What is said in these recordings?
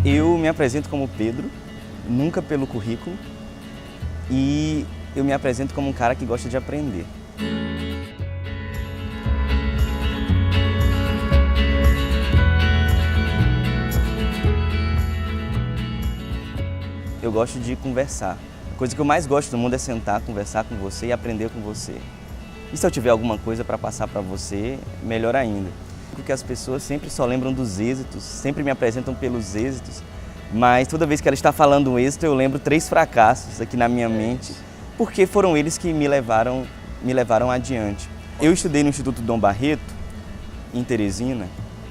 Eu me apresento como Pedro, nunca pelo currículo, e eu me apresento como um cara que gosta de aprender. Eu gosto de conversar. A coisa que eu mais gosto do mundo é sentar, conversar com você e aprender com você. E se eu tiver alguma coisa para passar para você, melhor ainda. Porque as pessoas sempre só lembram dos êxitos, sempre me apresentam pelos êxitos, mas toda vez que ela está falando um êxito, eu lembro 3 fracassos aqui na minha mente, porque foram eles que me levaram adiante. Eu estudei no Instituto Dom Barreto, em Teresina,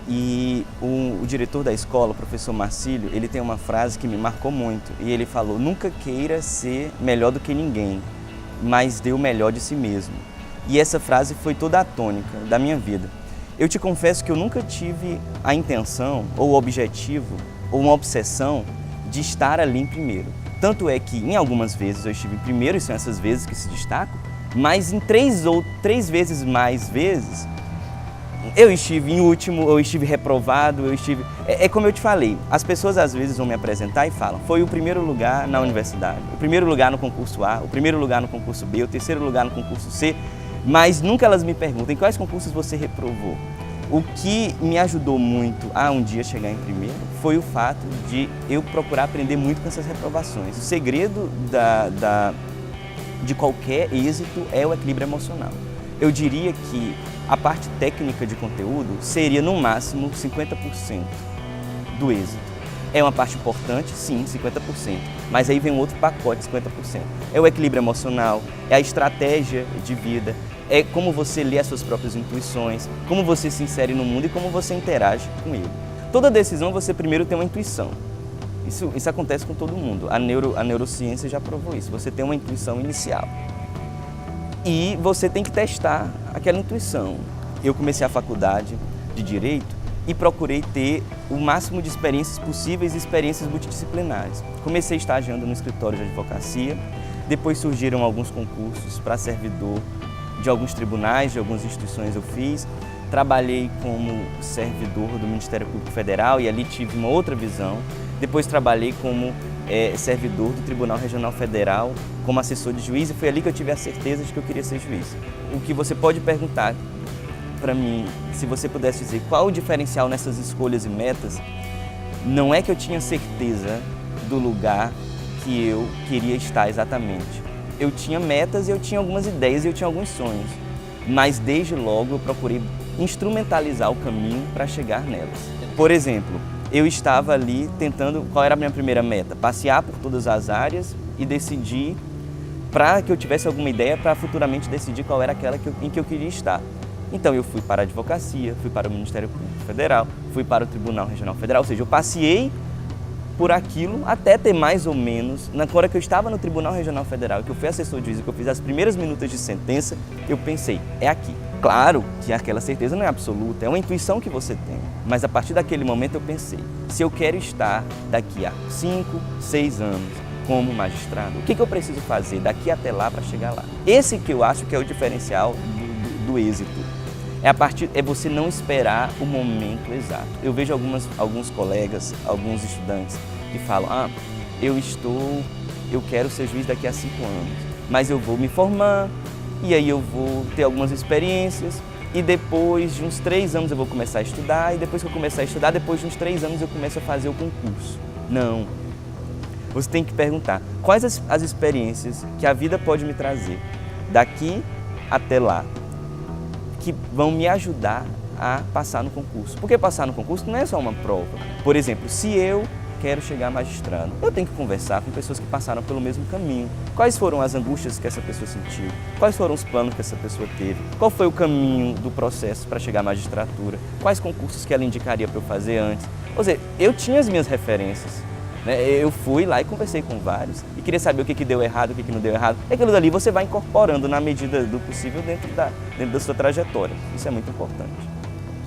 e o diretor da escola, o professor Marcílio, ele tem uma frase que me marcou muito, e ele falou: nunca queira ser melhor do que ninguém, mas dê o melhor de si mesmo. E essa frase foi toda a tônica da minha vida. Eu te confesso que eu nunca tive a intenção, ou o objetivo, ou uma obsessão de estar ali em primeiro. Tanto é que em algumas vezes eu estive em primeiro, e são essas vezes que se destacam, mas em 3 vezes mais vezes, eu estive em último, eu estive reprovado, eu estive... É como eu te falei, as pessoas às vezes vão me apresentar e falam: foi o primeiro lugar na universidade, o primeiro lugar no concurso A, o primeiro lugar no concurso B, o terceiro lugar no concurso C, mas nunca elas me perguntam em quais concursos você reprovou. O que me ajudou muito a um dia chegar em primeiro foi o fato de eu procurar aprender muito com essas reprovações. O segredo de qualquer êxito é o equilíbrio emocional. Eu diria que a parte técnica de conteúdo seria no máximo 50% do êxito. É uma parte importante, sim, 50%, mas aí vem um outro pacote, 50%. É o equilíbrio emocional, é a estratégia de vida, é como você lê as suas próprias intuições, como você se insere no mundo e como você interage com ele. Toda decisão você primeiro tem uma intuição. Isso acontece com todo mundo. A neurociência já provou isso. Você tem uma intuição inicial e você tem que testar aquela intuição. Eu comecei a faculdade de Direito e procurei ter o máximo de experiências possíveis e experiências multidisciplinares. Comecei estagiando no escritório de advocacia, depois surgiram alguns concursos para servidor de alguns tribunais, de algumas instituições eu fiz. Trabalhei como servidor do Ministério Público Federal e ali tive uma outra visão. Depois trabalhei como servidor do Tribunal Regional Federal, como assessor de juiz, e foi ali que eu tive a certeza de que eu queria ser juiz. O que você pode perguntar para mim, se você pudesse dizer qual o diferencial nessas escolhas e metas, não é que eu tinha certeza do lugar que eu queria estar exatamente. Eu tinha metas, eu tinha algumas ideias e eu tinha alguns sonhos, mas desde logo eu procurei instrumentalizar o caminho para chegar nelas. Por exemplo, eu estava ali tentando, qual era a minha primeira meta? Passear por todas as áreas e decidir, para que eu tivesse alguma ideia para futuramente decidir qual era aquela em que eu queria estar. Então eu fui para a advocacia, fui para o Ministério Público Federal, fui para o Tribunal Regional Federal, ou seja, eu passeei por aquilo até ter mais ou menos, na hora que eu estava no Tribunal Regional Federal, que eu fui assessor de juiz, que eu fiz as primeiras minutas de sentença, eu pensei: é aqui. Claro que aquela certeza não é absoluta, é uma intuição que você tem, mas a partir daquele momento eu pensei: se eu quero estar daqui a 5, 6 anos como magistrado, o que eu preciso fazer daqui até lá para chegar lá? Esse que eu acho que é o diferencial do êxito. É você não esperar o momento exato. Eu vejo alguns colegas, alguns estudantes que falam: eu quero ser juiz daqui a 5 anos, mas eu vou me formar e aí eu vou ter algumas experiências e depois de uns 3 anos eu vou começar a estudar e depois que eu começar a estudar, depois de uns 3 anos eu começo a fazer o concurso. Não. Você tem que perguntar: quais as experiências que a vida pode me trazer daqui até lá, que vão me ajudar a passar no concurso. Porque passar no concurso não é só uma prova. Por exemplo, se eu quero chegar a magistrado, eu tenho que conversar com pessoas que passaram pelo mesmo caminho. Quais foram as angústias que essa pessoa sentiu? Quais foram os planos que essa pessoa teve? Qual foi o caminho do processo para chegar à magistratura? Quais concursos que ela indicaria para eu fazer antes? Ou seja, eu tinha as minhas referências. Eu fui lá e conversei com vários e queria saber o que deu errado, o que não deu errado. E aquilo dali você vai incorporando na medida do possível dentro da sua trajetória. Isso é muito importante.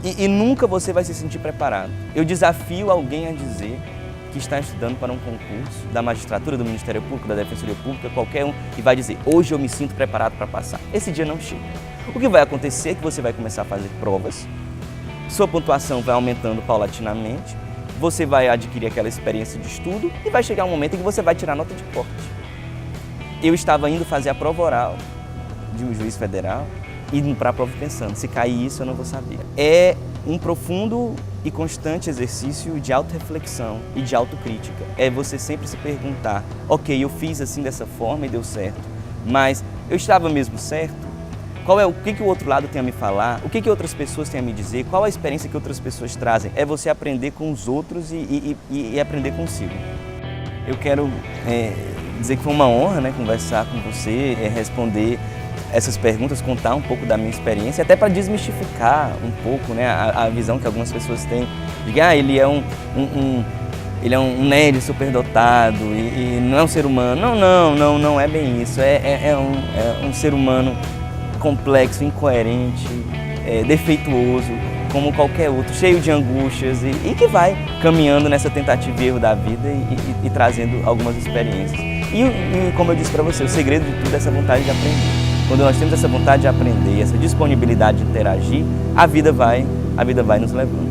E nunca você vai se sentir preparado. Eu desafio alguém a dizer que está estudando para um concurso da magistratura, do Ministério Público, da Defensoria Pública, qualquer um, e vai dizer: hoje eu me sinto preparado para passar. Esse dia não chega. O que vai acontecer é que você vai começar a fazer provas, sua pontuação vai aumentando paulatinamente, você vai adquirir aquela experiência de estudo e vai chegar um momento em que você vai tirar nota de corte. Eu estava indo fazer a prova oral de um juiz federal, indo para a prova pensando, se cair isso eu não vou saber. É um profundo e constante exercício de autorreflexão e de autocrítica. É você sempre se perguntar, ok, eu fiz assim dessa forma e deu certo, mas eu estava mesmo certo? O que o outro lado tem a me falar? O que outras pessoas têm a me dizer? Qual a experiência que outras pessoas trazem? É você aprender com os outros e aprender consigo. Eu quero dizer que foi uma honra, né, conversar com você, responder essas perguntas, contar um pouco da minha experiência, até para desmistificar um pouco, né, a visão que algumas pessoas têm de que ele é ele é um nerd superdotado e não é um ser humano. Não é bem isso. É um ser humano complexo, incoerente, defeituoso, como qualquer outro, cheio de angústias e que vai caminhando nessa tentativa e erro da vida e trazendo algumas experiências. E como eu disse para você, o segredo de tudo é essa vontade de aprender. Quando nós temos essa vontade de aprender, essa disponibilidade de interagir, a vida vai nos levando.